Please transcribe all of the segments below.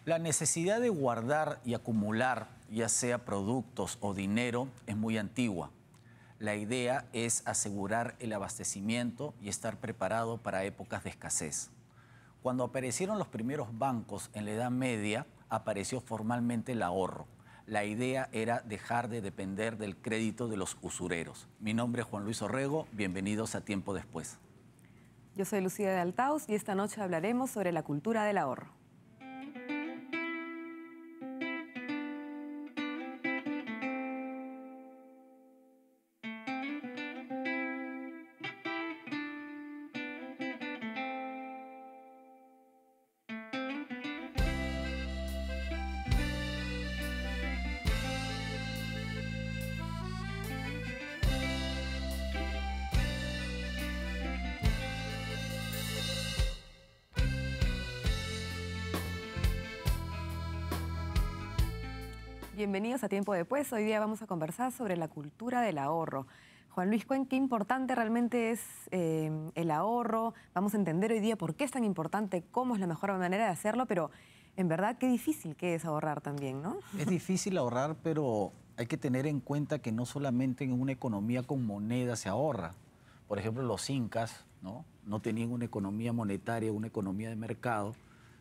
La necesidad de guardar y acumular, ya sea productos o dinero, es muy antigua. La idea es asegurar el abastecimiento y estar preparado para épocas de escasez. Cuando aparecieron los primeros bancos en la Edad Media, apareció formalmente el ahorro. La idea era dejar de depender del crédito de los usureros. Mi nombre es Juan Luis Orrego, bienvenidos a Tiempo Después. Yo soy Lucía de Altaus y esta noche hablaremos sobre la cultura del ahorro. Bienvenidos a Tiempo Después. Hoy día vamos a conversar sobre la cultura del ahorro. Juan Luis, qué importante realmente es el ahorro. Vamos a entender hoy día por qué es tan importante, cómo es la mejor manera de hacerlo, pero en verdad qué difícil que es ahorrar también, ¿no? Es difícil ahorrar, pero hay que tener en cuenta que no solamente en una economía con moneda se ahorra. Por ejemplo, los incas, no tenían una economía monetaria, una economía de mercado,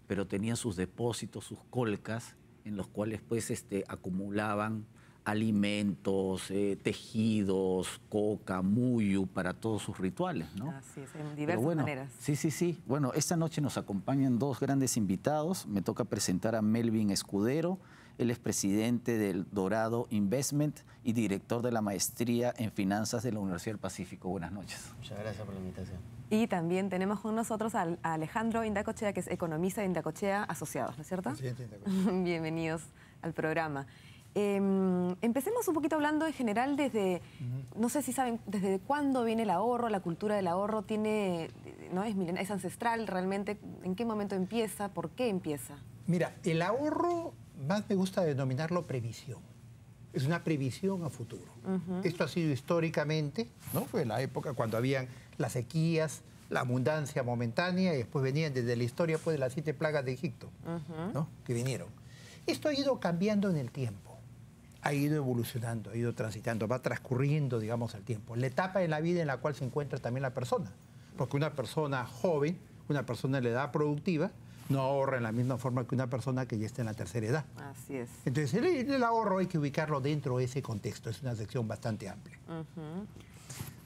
pero tenían sus depósitos, sus colcas, en los cuales pues acumulaban alimentos, tejidos, coca, muyu para todos sus rituales, ¿no? Así es, en diversas maneras. Sí. Bueno, esta noche nos acompañan dos grandes invitados. Me toca presentar a Melvin Escudero. Él es presidente del Dorado Investment y director de la maestría en finanzas de la Universidad del Pacífico. Buenas noches. Muchas gracias por la invitación. Y también tenemos con nosotros a Alejandro Indacochea, que es economista de Indacochea Asociados, ¿no es cierto? Presidente Indacochea. Bienvenidos al programa. Empecemos un poquito hablando en general desde, no sé si saben, desde cuándo viene el ahorro, la cultura del ahorro, es ancestral realmente, ¿en qué momento empieza? ¿Por qué empieza? Mira, el ahorro más me gusta denominarlo previsión. Es una previsión a futuro. Esto ha sido históricamente, ¿no? Fue la época cuando habían las sequías, la abundancia momentánea, y después venían desde la historia pues, de las 7 plagas de Egipto, ¿no? Que vinieron. Esto ha ido cambiando en el tiempo, ha ido evolucionando, ha ido transitando, va transcurriendo, digamos, el tiempo. La etapa de la vida en la cual se encuentra también la persona. Porque una persona joven, una persona de la edad productiva, no ahorra en la misma forma que una persona que ya está en la tercera edad. Así es. Entonces, el ahorro hay que ubicarlo dentro de ese contexto. Es una sección bastante amplia.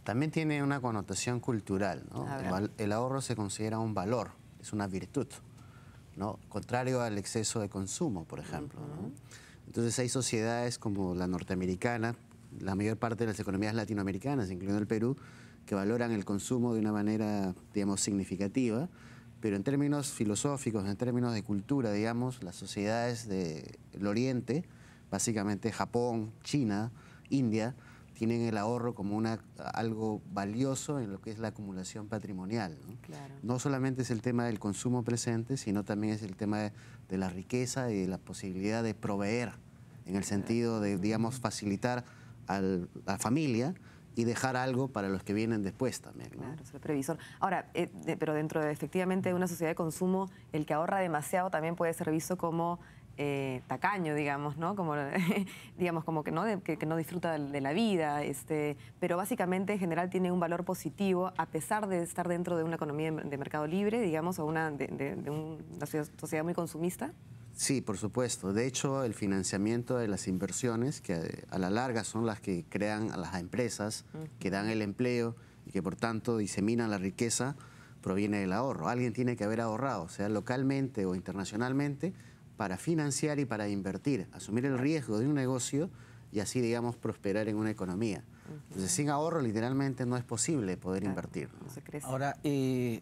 También tiene una connotación cultural, ¿no? El ahorro se considera un valor, es una virtud, ¿no? Contrario al exceso de consumo, por ejemplo, ¿no? Entonces hay sociedades como la norteamericana, la mayor parte de las economías latinoamericanas, incluyendo el Perú, que valoran el consumo de una manera, digamos, significativa, pero en términos filosóficos, en términos de cultura, digamos, las sociedades del Oriente, básicamente Japón, China, India, tienen el ahorro como algo valioso en lo que es la acumulación patrimonial, ¿no? Claro. No solamente es el tema del consumo presente, sino también es el tema de la riqueza y de la posibilidad de proveer, en el sentido de, digamos, facilitar a la familia y dejar algo para los que vienen después también, ¿no? Claro, es el previsor. Ahora, pero dentro de efectivamente una sociedad de consumo, el que ahorra demasiado también puede ser visto como tacaño, digamos, ¿no? Como, digamos, como que no disfruta de la vida, pero básicamente en general tiene un valor positivo a pesar de estar dentro de una economía de mercado libre, digamos, o de una sociedad muy consumista. Sí, por supuesto. De hecho, el financiamiento de las inversiones, que a la larga son las que crean a las empresas, que dan el empleo y que por tanto diseminan la riqueza, proviene del ahorro. Alguien tiene que haber ahorrado, sea localmente o internacionalmente, para financiar y para invertir, asumir el riesgo de un negocio y así, digamos, prosperar en una economía. Entonces, sin ahorro, literalmente, no es posible poder invertir, ¿no? No se crece. Ahora,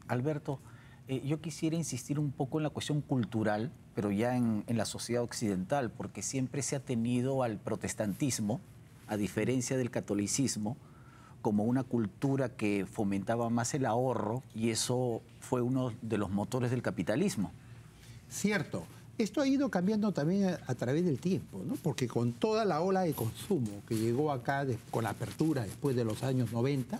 Alberto, yo quisiera insistir un poco en la cuestión cultural, pero ya en la sociedad occidental, porque siempre se ha tenido al protestantismo, a diferencia del catolicismo, como una cultura que fomentaba más el ahorro, y eso fue uno de los motores del capitalismo. Cierto. Esto ha ido cambiando también a través del tiempo, ¿no? Porque con toda la ola de consumo que llegó acá con la apertura después de los años 90,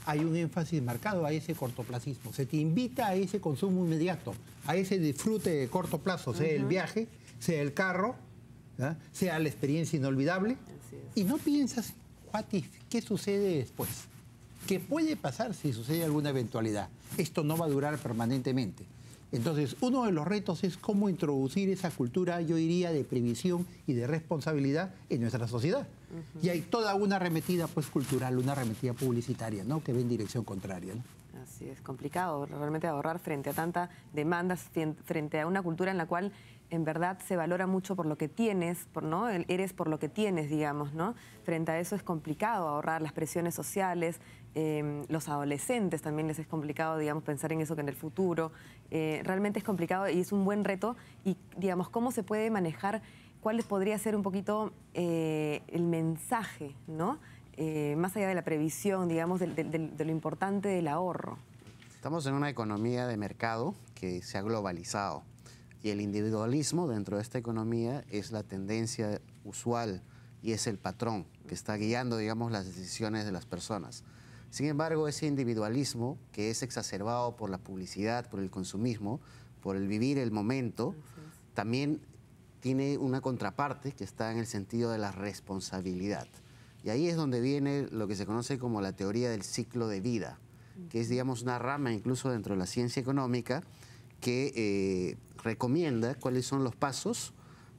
hay un énfasis marcado a ese cortoplacismo. Se te invita a ese consumo inmediato, a ese disfrute de corto plazo, sea el viaje, sea el carro, ¿verdad?, sea la experiencia inolvidable. Y no piensas, what if, ¿qué sucede después? ¿Qué puede pasar si sucede alguna eventualidad? Esto no va a durar permanentemente. Entonces, uno de los retos es cómo introducir esa cultura, yo diría, de previsión y de responsabilidad en nuestra sociedad. Y hay toda una arremetida pues, cultural, una arremetida publicitaria, ¿no?, que va en dirección contraria, ¿no? Así es, complicado realmente ahorrar frente a tanta demanda, frente a una cultura en la cual en verdad se valora mucho por lo que tienes, ¿no? Eres por lo que tienes, digamos, ¿no? Frente a eso es complicado ahorrar, las presiones sociales, los adolescentes también les es complicado, digamos, pensar en eso que en el futuro. Realmente es complicado y es un buen reto. Y, digamos, ¿cómo se puede manejar? ¿Cuál podría ser un poquito el mensaje, ¿no? Más allá de la previsión, digamos, de lo importante del ahorro? Estamos en una economía de mercado que se ha globalizado y el individualismo dentro de esta economía es la tendencia usual y es el patrón que está guiando, digamos, las decisiones de las personas. Sin embargo, ese individualismo que es exacerbado por la publicidad, por el consumismo, por el vivir el momento, también tiene una contraparte que está en el sentido de la responsabilidad. Y ahí es donde viene lo que se conoce como la teoría del ciclo de vida, que es, digamos, una rama incluso dentro de la ciencia económica que recomienda cuáles son los pasos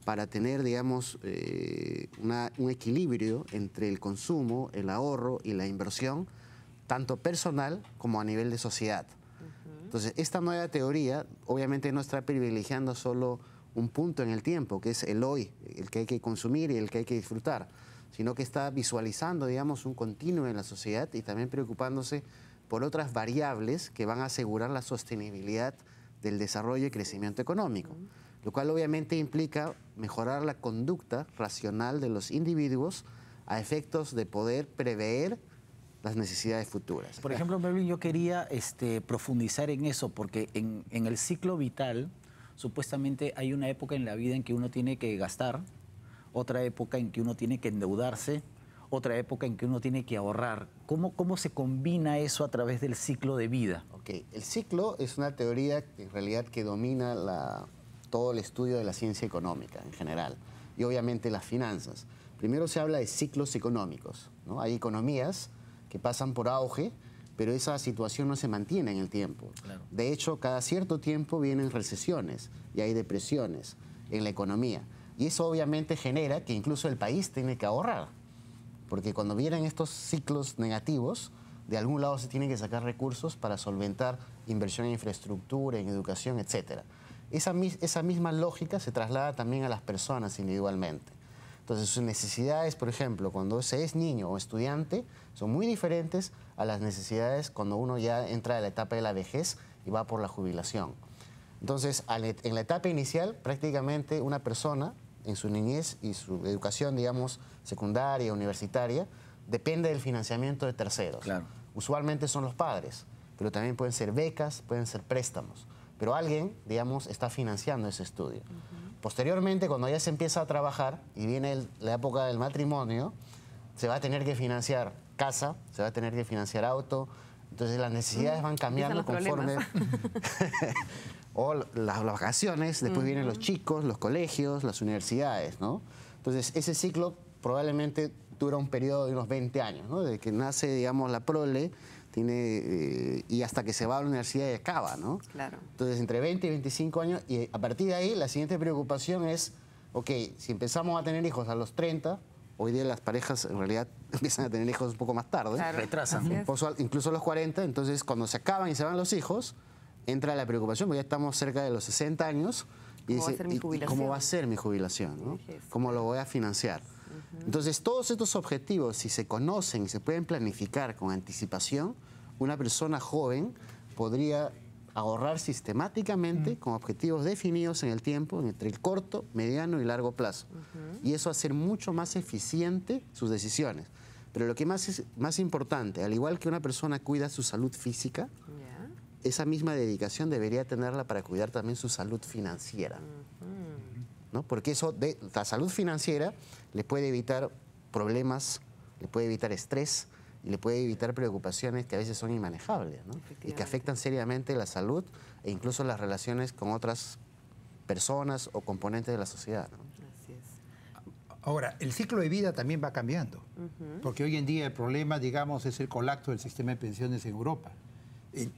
para tener, digamos, un equilibrio entre el consumo, el ahorro y la inversión, tanto personal como a nivel de sociedad. Entonces, esta nueva teoría obviamente no está privilegiando solo un punto en el tiempo, que es el hoy, el que hay que consumir y el que hay que disfrutar, sino que está visualizando, digamos, un continuo en la sociedad y también preocupándose por otras variables que van a asegurar la sostenibilidad del desarrollo y crecimiento económico, lo cual obviamente implica mejorar la conducta racional de los individuos a efectos de poder prever las necesidades futuras. Por ejemplo, Melvin, yo quería profundizar en eso, porque en el ciclo vital, supuestamente hay una época en la vida en que uno tiene que gastar, otra época en que uno tiene que endeudarse, otra época en que uno tiene que ahorrar. ¿Cómo se combina eso a través del ciclo de vida? Ok, el ciclo es una teoría en realidad que domina todo el estudio de la ciencia económica en general y obviamente las finanzas. Primero se habla de ciclos económicos, ¿no? Hay economías que pasan por auge, pero esa situación no se mantiene en el tiempo. Claro. De hecho, cada cierto tiempo vienen recesiones y hay depresiones en la economía. Y eso obviamente genera que incluso el país tiene que ahorrar. Porque cuando vienen estos ciclos negativos, de algún lado se tienen que sacar recursos para solventar inversión en infraestructura, en educación, etc. Esa misma lógica se traslada también a las personas individualmente. Entonces, sus necesidades, por ejemplo, cuando se es niño o estudiante, son muy diferentes a las necesidades cuando uno ya entra a la etapa de la vejez y va por la jubilación. Entonces, en la etapa inicial, prácticamente una persona, en su niñez y su educación, digamos, secundaria, universitaria, depende del financiamiento de terceros. Claro. Usualmente son los padres, pero también pueden ser becas, pueden ser préstamos. Pero alguien, digamos, está financiando ese estudio. Posteriormente, cuando ya se empieza a trabajar y viene la época del matrimonio, se va a tener que financiar casa, se va a tener que financiar auto. Entonces las necesidades van cambiando conforme... o las vacaciones, después vienen los chicos, los colegios, las universidades, ¿no? Entonces ese ciclo probablemente dura un periodo de unos 20 años, ¿no? Desde que nace, digamos, la prole, y hasta que se va a la universidad y acaba, ¿no? Claro. Entonces, entre 20 y 25 años, y a partir de ahí, la siguiente preocupación es, ok, si empezamos a tener hijos a los 30, hoy día las parejas en realidad empiezan a tener hijos un poco más tarde. Claro. Retrasan. Incluso a los 40, entonces cuando se acaban y se van los hijos, entra la preocupación, porque ya estamos cerca de los 60 años. Y ¿Cómo va a ser mi jubilación? ¿Cómo va a ser mi jubilación? ¿No? ¿Cómo lo voy a financiar? Entonces, todos estos objetivos, si se conocen y se pueden planificar con anticipación, una persona joven podría ahorrar sistemáticamente con objetivos definidos en el tiempo, entre el corto, mediano y largo plazo. Y eso hacer mucho más eficiente sus decisiones. Pero lo que más importante, al igual que una persona cuida su salud física, esa misma dedicación debería tenerla para cuidar también su salud financiera. ¿No? Porque eso la salud financiera le puede evitar problemas, le puede evitar estrés, y le puede evitar preocupaciones que a veces son inmanejables, ¿no? Y que afectan seriamente la salud e incluso las relaciones con otras personas o componentes de la sociedad, ¿no? Así es. Ahora, el ciclo de vida también va cambiando, porque hoy en día el problema, digamos, es el colapso del sistema de pensiones en Europa.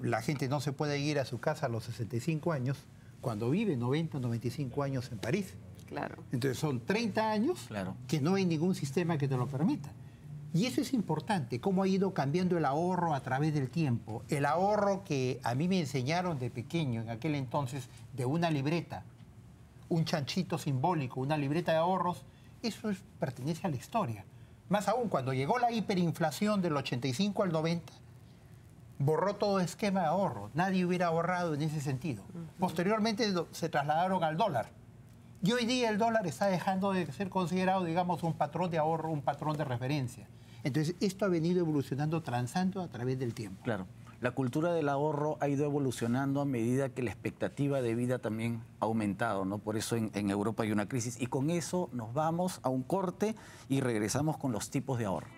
La gente no se puede ir a su casa a los 65 años cuando vive 90 o 95 años en París. Claro. Entonces son 30 años que no hay ningún sistema que te lo permita. Y eso es importante, cómo ha ido cambiando el ahorro a través del tiempo. El ahorro que a mí me enseñaron de pequeño, en aquel entonces, de una libreta, un chanchito simbólico, una libreta de ahorros, eso pertenece a la historia. Más aún, cuando llegó la hiperinflación del 85 al 90, borró todo esquema de ahorro. Nadie hubiera ahorrado en ese sentido. Posteriormente se trasladaron al dólar. Y hoy día el dólar está dejando de ser considerado, digamos, un patrón de ahorro, un patrón de referencia. Entonces, esto ha venido evolucionando, transando a través del tiempo. Claro. La cultura del ahorro ha ido evolucionando a medida que la expectativa de vida también ha aumentado, ¿no? Por eso en Europa hay una crisis. Y con eso nos vamos a un corte y regresamos con los tipos de ahorro.